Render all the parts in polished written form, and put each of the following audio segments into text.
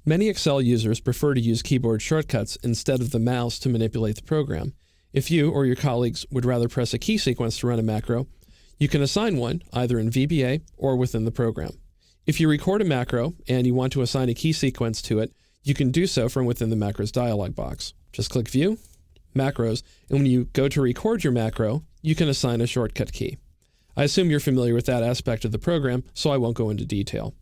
Many Excel users prefer to use keyboard shortcuts instead of the mouse to manipulate the program. If you or your colleagues would rather press a key sequence to run a macro, you can assign one either in VBA or within the program. If you record a macro and you want to assign a key sequence to it, you can do so from within the Macros dialog box. Just click View, Macros, and when you go to record your macro, you can assign a shortcut key. I assume you're familiar with that aspect of the program, so I won't go into detail.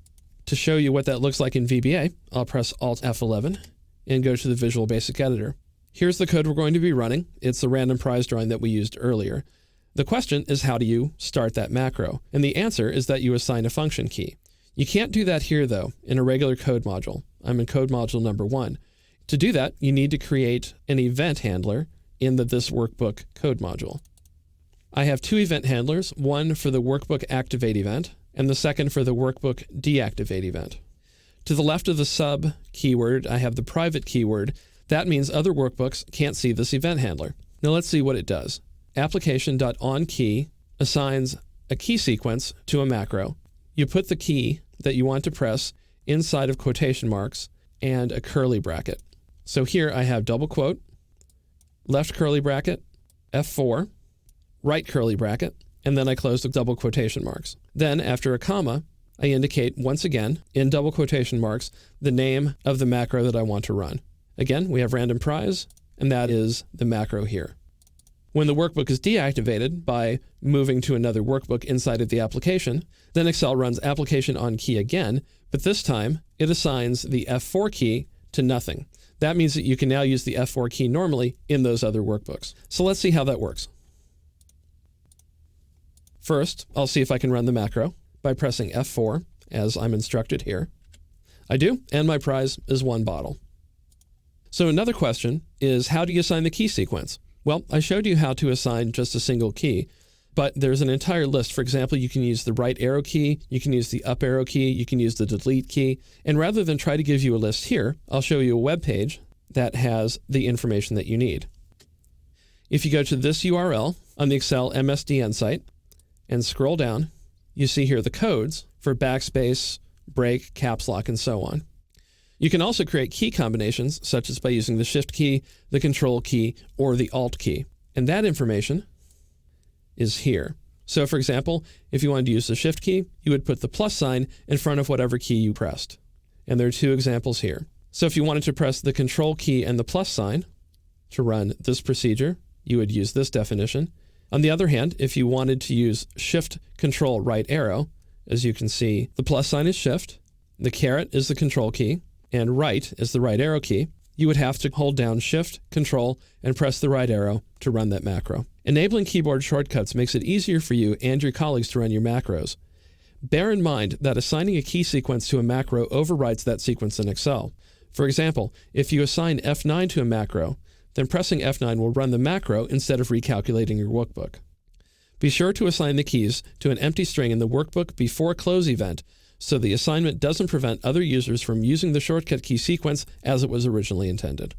To show you what that looks like in VBA, I'll press Alt F11 and go to the Visual Basic Editor. Here's the code we're going to be running. It's the random prize drawing that we used earlier. The question is, how do you start that macro? And the answer is that you assign a function key. You can't do that here, though, in a regular code module. I'm in code module number 1. To do that, you need to create an event handler in the This Workbook code module. I have 2 event handlers, one for the Workbook Activate event, and the second for the Workbook Deactivate event. To the left of the sub keyword, I have the private keyword. That means other workbooks can't see this event handler. Now let's see what it does. Application.onKey assigns a key sequence to a macro. You put the key that you want to press inside of quotation marks and a curly bracket. So here I have double quote, left curly bracket, F4, right curly bracket, and then I close the double quotation marks. Then, after a comma, I indicate once again, in double quotation marks, the name of the macro that I want to run. Again, we have random prize, and that is the macro here. When the workbook is deactivated by moving to another workbook inside of the application, then Excel runs application on key again, but this time it assigns the F4 key to nothing. That means that you can now use the F4 key normally in those other workbooks. So let's see how that works. First, I'll see if I can run the macro by pressing F4, as I'm instructed here. I do, and my prize is 1 bottle. So another question is, how do you assign the key sequence? Well, I showed you how to assign just a single key, but there's an entire list. For example, you can use the right arrow key, you can use the up arrow key, you can use the delete key, and rather than try to give you a list here, I'll show you a web page that has the information that you need. If you go to this URL on the Excel MSDN site, and scroll down, you see here the codes for backspace, break, caps lock, and so on. You can also create key combinations, such as by using the Shift key, the Control key, or the Alt key. And that information is here. So for example, if you wanted to use the Shift key, you would put the plus sign in front of whatever key you pressed. And there are 2 examples here. So if you wanted to press the Control key and the plus sign to run this procedure, you would use this definition. On the other hand, if you wanted to use Shift, Control, right arrow, as you can see, the plus sign is Shift, the caret is the Control key, and right is the right arrow key, you would have to hold down Shift, Control, and press the right arrow to run that macro. Enabling keyboard shortcuts makes it easier for you and your colleagues to run your macros. Bear in mind that assigning a key sequence to a macro overrides that sequence in Excel. For example, if you assign F9 to a macro, then pressing F9 will run the macro instead of recalculating your workbook. Be sure to assign the keys to an empty string in the workbook before close event, so the assignment doesn't prevent other users from using the shortcut key sequence as it was originally intended.